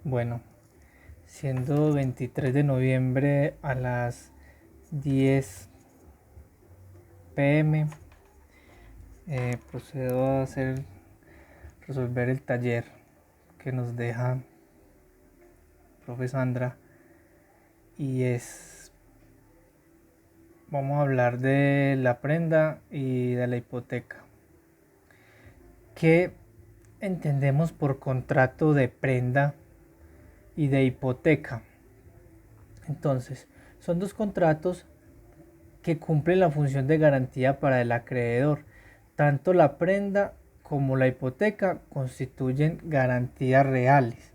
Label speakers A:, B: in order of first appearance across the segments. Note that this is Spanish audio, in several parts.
A: Bueno, siendo 23 de noviembre a las 10 p.m., procedo a resolver el taller que nos deja profe Sandra, y vamos a hablar de la prenda y de la hipoteca. ¿Qué entendemos por contrato de prenda y de hipoteca? Entonces, son dos contratos que cumplen la función de garantía para el acreedor. Tanto la prenda como la hipoteca constituyen garantías reales,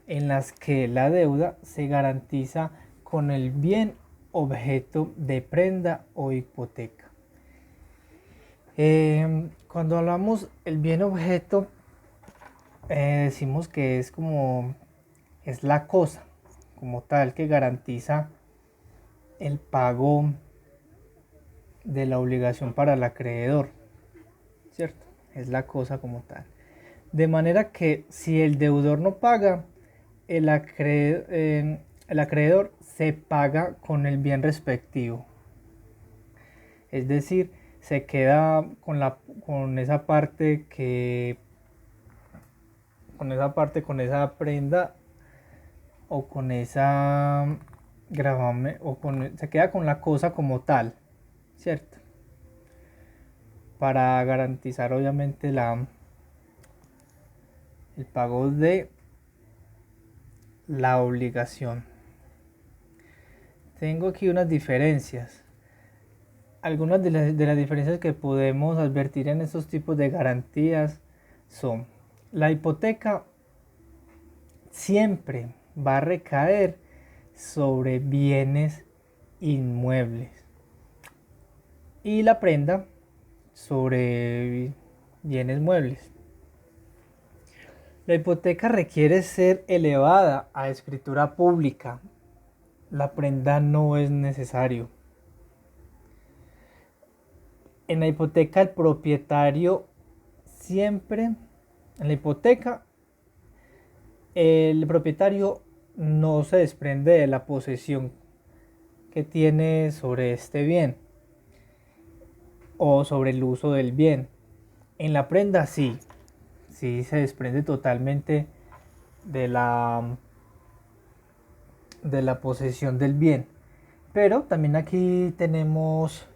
A: en las que la deuda se garantiza con el bien objeto de prenda o hipoteca. Cuando hablamos el bien objeto, decimos que es la cosa como tal que garantiza el pago de la obligación para el acreedor, ¿cierto? Es la cosa como tal. De manera que si el deudor no paga, el acreedor se paga con el bien respectivo. Es decir, se queda con esa parte con esa prenda o con esa gravamen, se queda con la cosa como tal, ¿cierto? Para garantizar obviamente el pago de la obligación. Tengo aquí unas diferencias. Algunas de las diferencias que podemos advertir en estos tipos de garantías son: la hipoteca siempre va a recaer sobre bienes inmuebles y la prenda sobre bienes muebles. La hipoteca requiere ser elevada a escritura pública. La prenda no es necesario. En la hipoteca el propietario siempre, en la hipoteca el propietario no se desprende de la posesión que tiene sobre este bien o sobre el uso del bien. En la prenda sí se desprende totalmente de la posesión del bien. Pero también aquí tenemos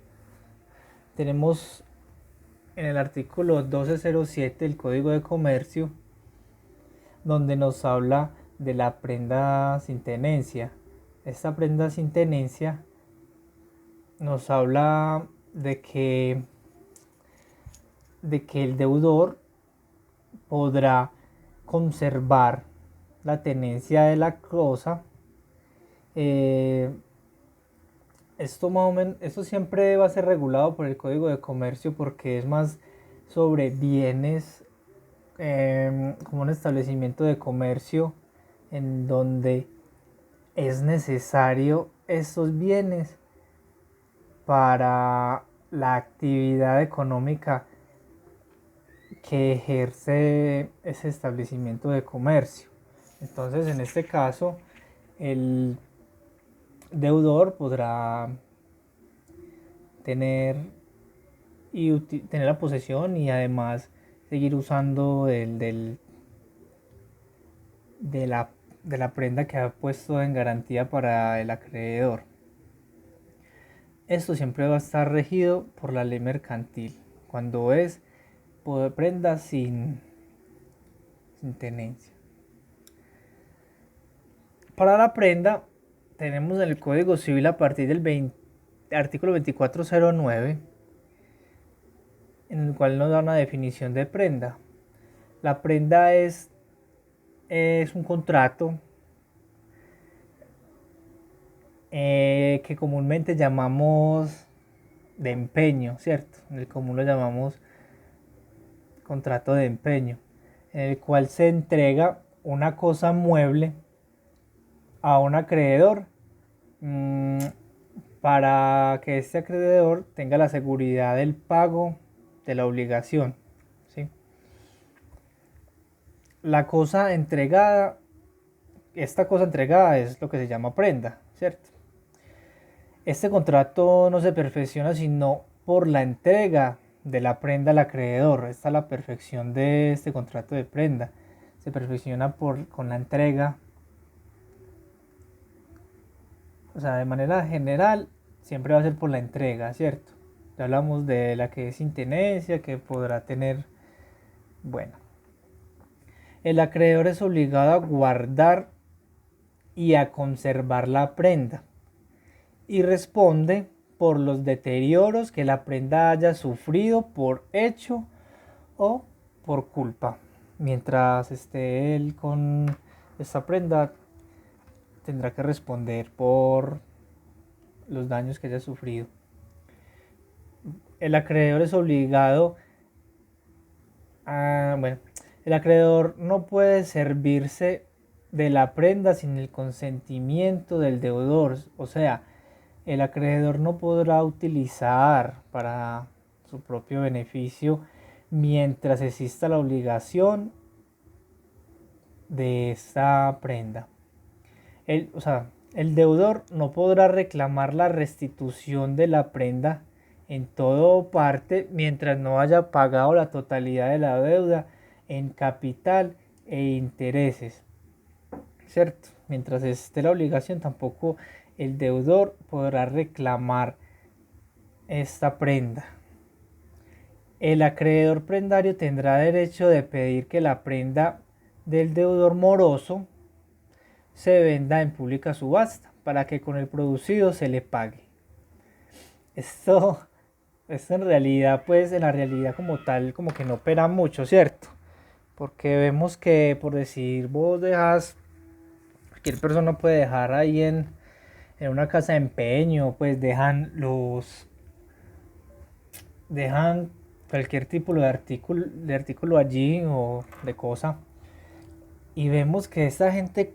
A: en el artículo 1207 del Código de Comercio, donde nos habla de la prenda sin tenencia. Esta prenda sin tenencia nos habla de que el deudor podrá conservar la tenencia de la cosa. Esto siempre va a ser regulado por el Código de Comercio, porque es más sobre bienes, como un establecimiento de comercio en donde es necesario estos bienes para la actividad económica que ejerce ese establecimiento de comercio. Entonces, en este caso, el deudor podrá tener la posesión y además seguir usando de la prenda que ha puesto en garantía para el acreedor. Esto siempre va a estar regido por la ley mercantil, cuando es prenda sin tenencia. Para la prenda tenemos en el Código Civil, a partir del artículo 2409, en el cual nos da una definición de prenda. La prenda es un contrato que comúnmente llamamos de empeño, ¿cierto? En el común lo llamamos contrato de empeño, en el cual se entrega una cosa mueble a un acreedor, para que este acreedor tenga la seguridad del pago de la obligación, ¿sí? La cosa entregada esta cosa entregada es lo que se llama prenda, ¿cierto? Este contrato no se perfecciona sino por la entrega de la prenda al acreedor. Esta es la perfección de este contrato de prenda. Se perfecciona con la entrega. O sea, de manera general, siempre va a ser por la entrega, ¿cierto? Ya hablamos de la que es sin tenencia, que podrá tener... Bueno, el acreedor es obligado a guardar y a conservar la prenda y responde por los deterioros que la prenda haya sufrido por hecho o por culpa. Mientras esté él con esta prenda, tendrá que responder por los daños que haya sufrido. El acreedor es obligado a... Bueno, el acreedor no puede servirse de la prenda sin el consentimiento del deudor. O sea, el acreedor no podrá utilizar para su propio beneficio mientras exista la obligación de esta prenda. El deudor no podrá reclamar la restitución de la prenda en todo o parte mientras no haya pagado la totalidad de la deuda en capital e intereses, ¿cierto? Mientras esté la obligación, tampoco el deudor podrá reclamar esta prenda. El acreedor prendario tendrá derecho de pedir que la prenda del deudor moroso se venda en pública subasta para que con el producido se le pague. Esto en realidad, pues en la realidad como tal, como que no opera mucho, ¿cierto? Porque vemos que, por decir, vos dejas, cualquier persona puede dejar ahí en una casa de empeño, pues dejan cualquier tipo de artículo allí o de cosa. Y vemos que esta gente,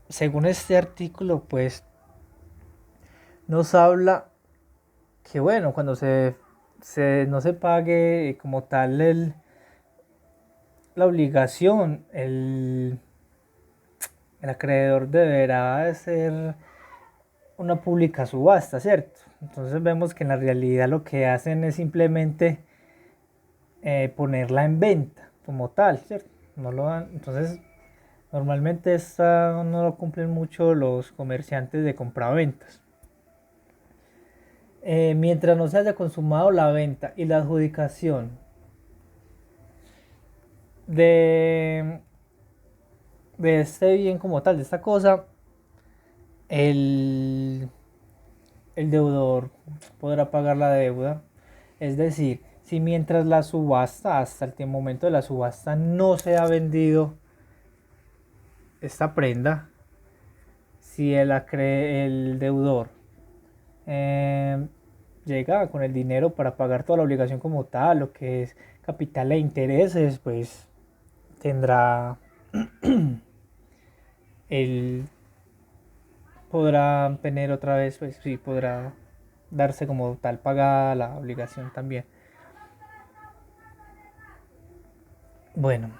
A: según este artículo, pues nos habla que bueno, cuando no se pague como tal la obligación, el acreedor deberá hacer una pública subasta, ¿cierto? Entonces vemos que en la realidad lo que hacen es simplemente ponerla en venta como tal, ¿cierto? No lo dan, entonces normalmente esta no lo cumplen mucho los comerciantes de compraventas. Mientras no se haya consumado la venta y la adjudicación de este bien como tal, de esta cosa, el deudor podrá pagar la deuda. Es decir, si mientras la subasta, hasta el momento de la subasta, no se ha vendido esta prenda, si el deudor llega con el dinero para pagar toda la obligación como tal, lo que es capital e intereses, pues tendrá podrá tener otra vez, pues sí, podrá darse como tal pagada la obligación también. Bueno,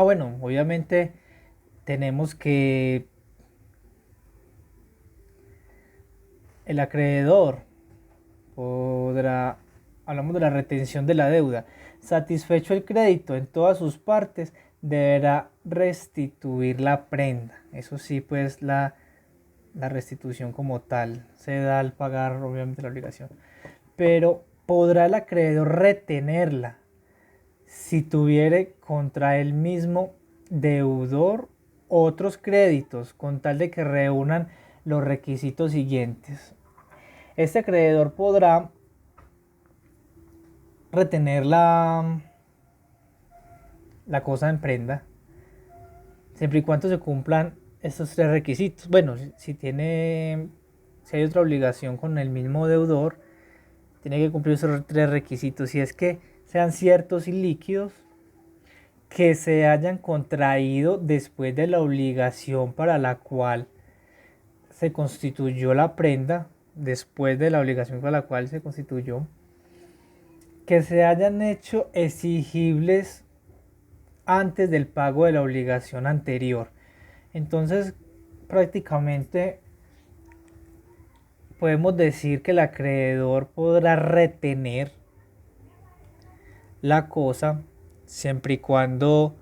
A: bueno, obviamente tenemos que el acreedor hablamos de la retención de la deuda, satisfecho el crédito en todas sus partes, deberá restituir la prenda. Eso sí, pues la restitución como tal se da al pagar obviamente la obligación, pero podrá el acreedor retenerla si tuviere contra el mismo deudor otros créditos con tal de que reúnan los requisitos siguientes. Este acreedor podrá retener la cosa en prenda siempre y cuando se cumplan estos tres requisitos. Bueno, si hay otra obligación con el mismo deudor, tiene que cumplir esos tres requisitos. Si es que sean ciertos y líquidos, que se hayan contraído después de la obligación para la cual se constituyó la prenda, después de la obligación para la cual se constituyó, que se hayan hecho exigibles antes del pago de la obligación anterior. Entonces, prácticamente podemos decir que el acreedor podrá retener la cosa siempre y cuando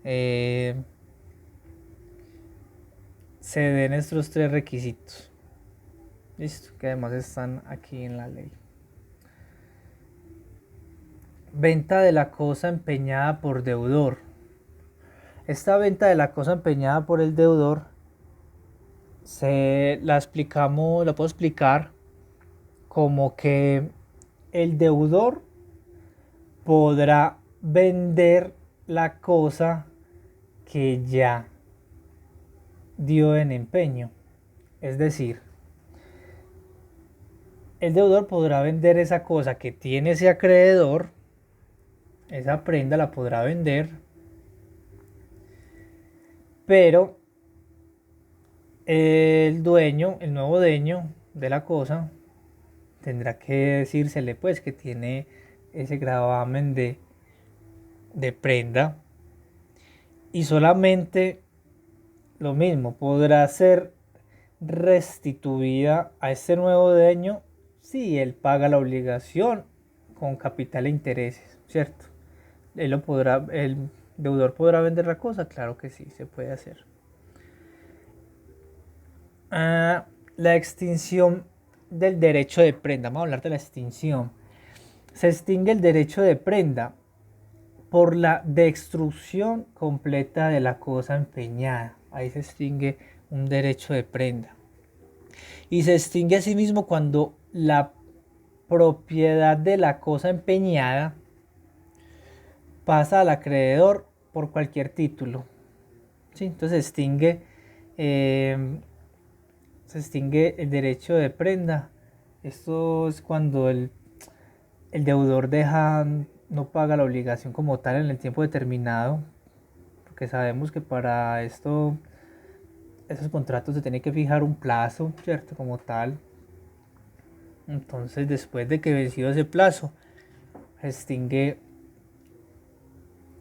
A: se den estos tres requisitos. Listo, que además están aquí en la ley. Venta de la cosa empeñada por deudor. Esta venta de la cosa empeñada por el deudor la puedo explicar como que el deudor podrá vender la cosa que ya dio en empeño. Es decir, el deudor podrá vender esa cosa que tiene ese acreedor, esa prenda la podrá vender, pero el nuevo dueño de la cosa, tendrá que decírsele pues que tiene ese gravamen de prenda, y solamente lo mismo podrá ser restituida a este nuevo dueño si él paga la obligación con capital e intereses, ¿cierto? El deudor podrá vender la cosa, claro que sí, se puede hacer. La extinción del derecho de prenda. Vamos a hablar de la extinción. Se extingue el derecho de prenda por la destrucción completa de la cosa empeñada. Ahí se extingue un derecho de prenda. Y se extingue asimismo cuando la propiedad de la cosa empeñada pasa al acreedor por cualquier título. ¿Sí? Entonces se extingue el derecho de prenda. Esto es cuando el deudor no paga la obligación como tal en el tiempo determinado, porque sabemos que para esos contratos se tiene que fijar un plazo, ¿cierto? Como tal. Entonces, después de que vencido ese plazo, se extingue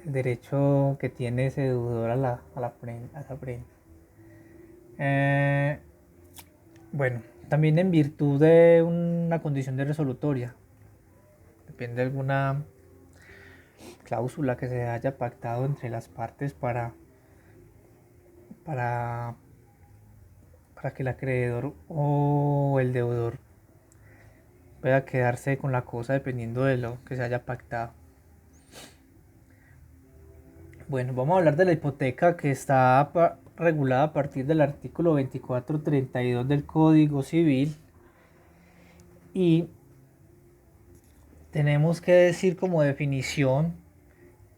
A: el derecho que tiene ese deudor a esa prenda. Bueno, también en virtud de una condición de resolutoria, depende de alguna cláusula que se haya pactado entre las partes para que el acreedor o el deudor pueda quedarse con la cosa dependiendo de lo que se haya pactado. Bueno, vamos a hablar de la hipoteca, que está regulada a partir del artículo 2432 del Código Civil, y tenemos que decir como definición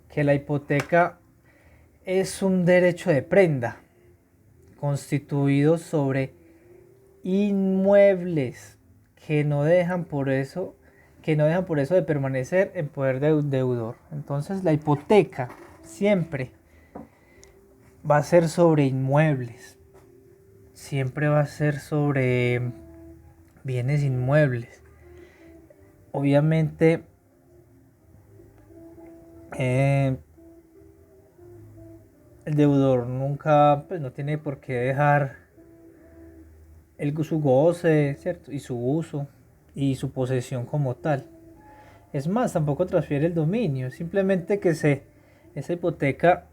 A: que la hipoteca es un derecho de prenda constituido sobre inmuebles que no dejan por eso de permanecer en poder del deudor. Entonces la hipoteca siempre va a ser sobre inmuebles, siempre va a ser sobre bienes inmuebles. Obviamente el deudor nunca, pues, no tiene por qué dejar su goce, ¿cierto? Y su uso y su posesión como tal. Es más, tampoco transfiere el dominio, simplemente que esa hipoteca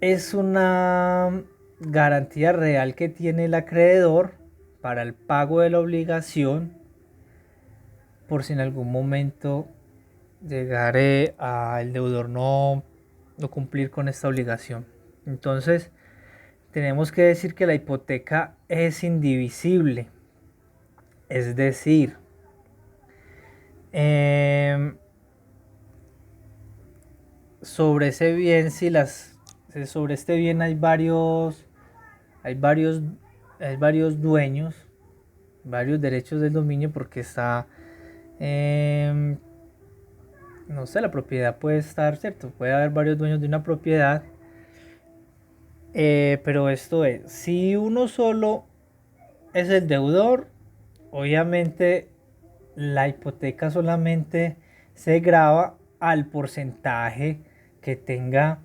A: es una garantía real que tiene el acreedor para el pago de la obligación, por si en algún momento llegare al deudor no cumplir con esta obligación. Entonces, tenemos que decir que la hipoteca es indivisible, es decir, sobre ese bien, sobre este bien hay varios dueños, varios derechos del dominio, porque está, no sé, la propiedad puede estar, ¿cierto? Puede haber varios dueños de una propiedad, pero esto es, si uno solo es el deudor, obviamente la hipoteca solamente se grava al porcentaje que tenga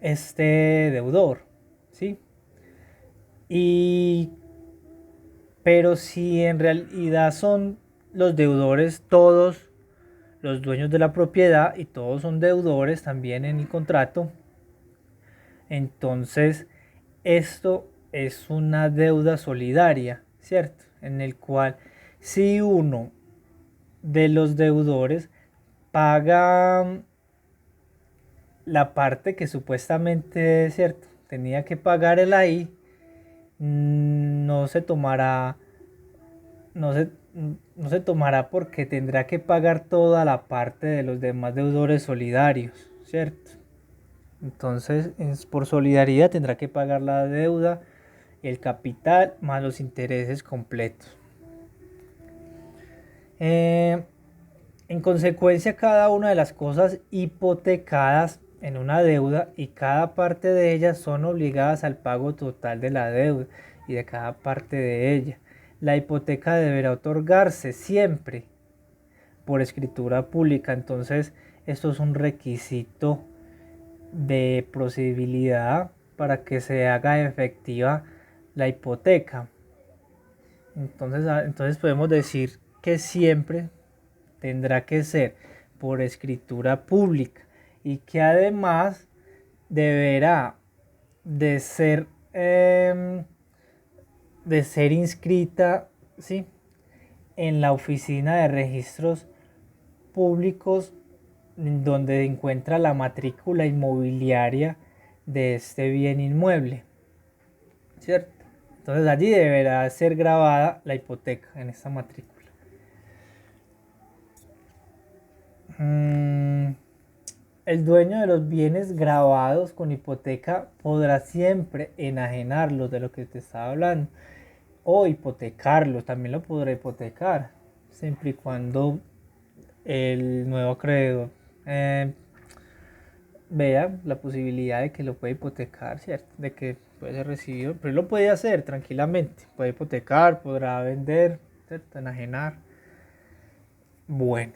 A: este deudor, ¿sí? Y, pero si en realidad son los deudores todos los dueños de la propiedad y todos son deudores también en el contrato, entonces esto es una deuda solidaria, ¿cierto? En el cual si uno de los deudores paga la parte que supuestamente, ¿cierto?, tenía que pagar el ahí, no se tomará, no se, no se tomará porque tendrá que pagar toda la parte de los demás deudores solidarios, ¿cierto? Entonces, por solidaridad tendrá que pagar la deuda, el capital más los intereses completos. En consecuencia, cada una de las cosas hipotecadas en una deuda y cada parte de ellas son obligadas al pago total de la deuda y de cada parte de ella. La hipoteca deberá otorgarse siempre por escritura pública. Entonces, esto es un requisito de procedibilidad para que se haga efectiva la hipoteca. Entonces podemos decir que siempre tendrá que ser por escritura pública y que además deberá de ser inscrita, ¿sí?, en la oficina de registros públicos donde se encuentra la matrícula inmobiliaria de este bien inmueble, ¿cierto? Entonces allí deberá ser grabada la hipoteca en esta matrícula. El dueño de los bienes grabados con hipoteca podrá siempre enajenarlos, de lo que te estaba hablando, o hipotecarlos, también lo podrá hipotecar, siempre y cuando el nuevo acreedor vea la posibilidad de que lo puede hipotecar, ¿cierto? De que puede ser recibido, pero él lo puede hacer tranquilamente, puede hipotecar, podrá vender, ¿cierto?, enajenar. Bueno,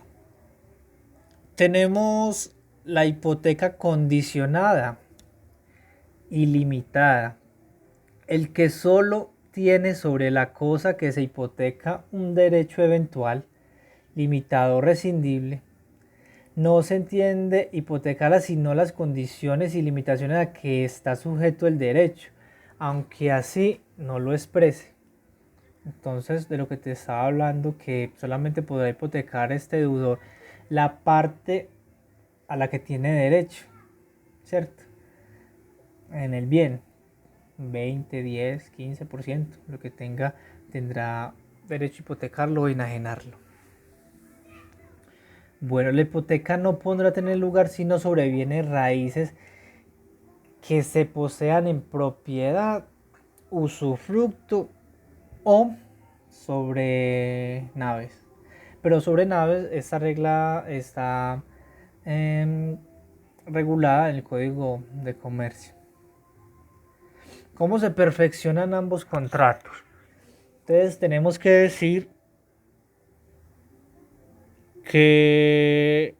A: tenemos la hipoteca condicionada y limitada, el que solo tiene sobre la cosa que se hipoteca un derecho eventual, limitado o rescindible. No se entiende hipotecarla sino las condiciones y limitaciones a que está sujeto el derecho, aunque así no lo exprese. Entonces, de lo que te estaba hablando, que solamente podrá hipotecar este deudor la parte a la que tiene derecho, ¿cierto?, en el bien, 20, 10, 15%, lo que tenga, tendrá derecho a hipotecarlo o enajenarlo. Bueno, la hipoteca no podrá tener lugar sino sobre bienes raíces que se posean en propiedad, usufructo o sobre naves. Pero sobre naves, esta regla está regulada en el Código de Comercio. ¿Cómo se perfeccionan ambos contratos? Entonces tenemos que decir que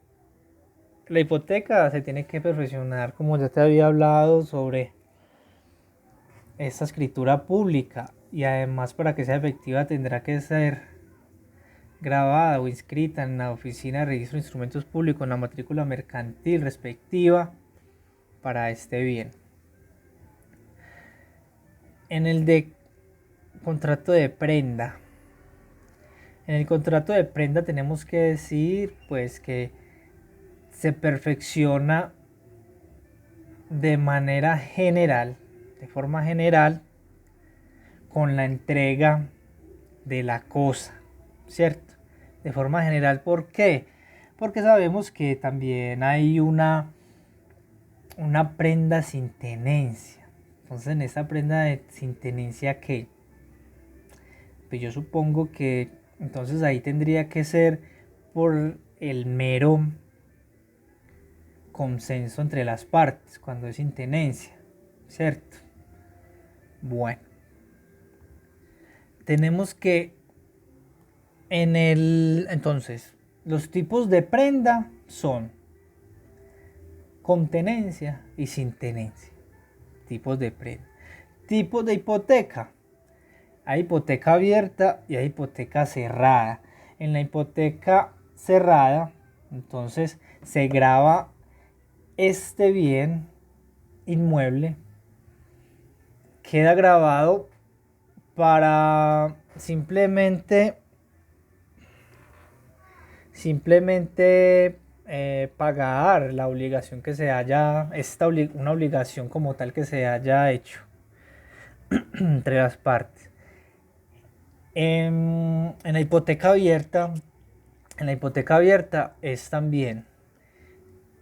A: la hipoteca se tiene que perfeccionar, como ya te había hablado, sobre esta escritura pública, y además para que sea efectiva tendrá que ser grabada o inscrita en la oficina de registro de instrumentos públicos en la matrícula mercantil respectiva para este bien. En el de contrato de prenda, en el contrato de prenda tenemos que decir pues que se perfecciona de manera general, de forma general, con la entrega de la cosa, ¿cierto? De forma general, ¿por qué? Porque sabemos que también hay una prenda sin tenencia. Entonces, en esa prenda sin tenencia, ¿qué? Pues yo supongo que entonces ahí tendría que ser por el mero consenso entre las partes, cuando es sin tenencia, ¿cierto? Bueno, tenemos que entonces, los tipos de prenda son con tenencia y sin tenencia. Tipos de prenda. tipos de hipoteca. Hay hipoteca abierta y hay hipoteca cerrada. En la hipoteca cerrada, entonces se grava este bien inmueble, queda grabado para simplemente pagar la obligación que se haya, una obligación como tal que se haya hecho entre las partes. En la hipoteca abierta, es también,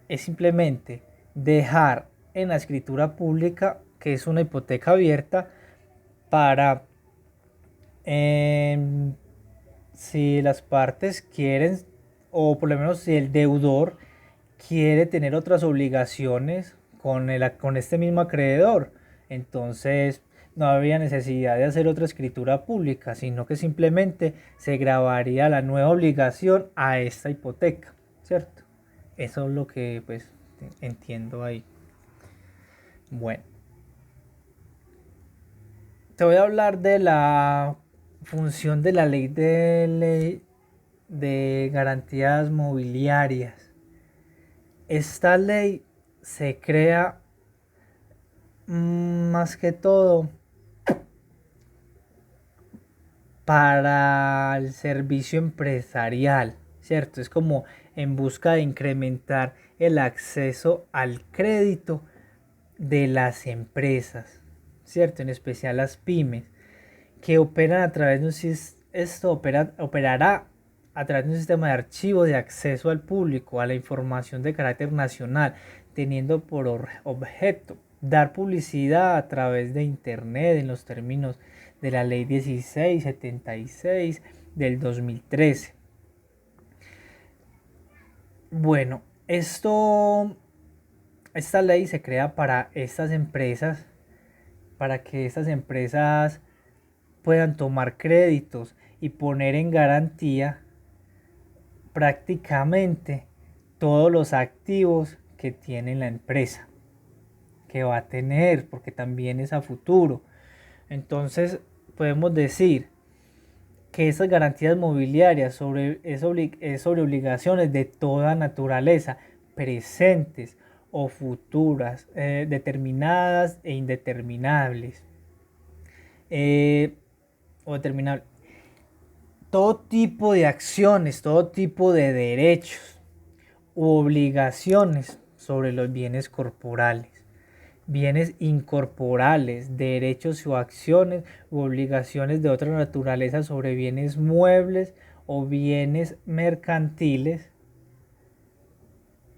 A: es simplemente dejar en la escritura pública que es una hipoteca abierta para si las partes quieren, o por lo menos si el deudor quiere tener otras obligaciones con este mismo acreedor, entonces no habría necesidad de hacer otra escritura pública, sino que simplemente se grabaría la nueva obligación a esta hipoteca, ¿cierto? Eso es lo que pues entiendo ahí. Bueno, te voy a hablar de la función de la ley de garantías mobiliarias. Esta ley se crea más que todo para el servicio empresarial, ¿cierto? Es como en busca de incrementar el acceso al crédito de las empresas, ¿cierto? En especial las pymes, que operan a través de operará a través de un sistema de archivo de acceso al público a la información de carácter nacional, teniendo por objeto dar publicidad a través de internet en los términos de la ley 1676 del 2013. Bueno, esta ley se crea para estas empresas, para que estas empresas puedan tomar créditos y poner en garantía prácticamente todos los activos que tiene la empresa, que va a tener, porque también es a futuro. Entonces podemos decir que esas garantías mobiliarias es sobre obligaciones de toda naturaleza, presentes o futuras, determinadas e indeterminables, o determinables. Todo tipo de acciones, todo tipo de derechos u obligaciones sobre los bienes corporales, bienes incorporales, derechos o acciones u obligaciones de otra naturaleza sobre bienes muebles o bienes mercantiles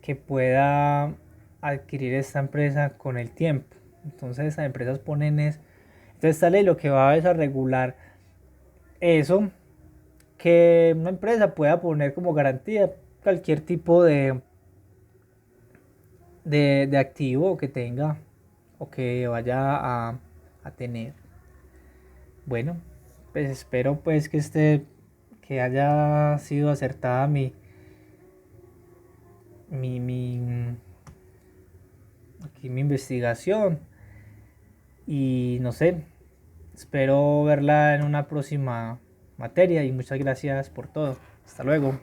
A: que pueda adquirir esta empresa con el tiempo. Entonces estas empresas entonces esta ley lo que va es a regular eso, que una empresa pueda poner como garantía cualquier tipo de activo que tenga o que vaya a tener. Bueno, pues espero pues que haya sido acertada mi investigación, y no sé, espero verla en una próxima materia y muchas gracias por todo. Hasta luego.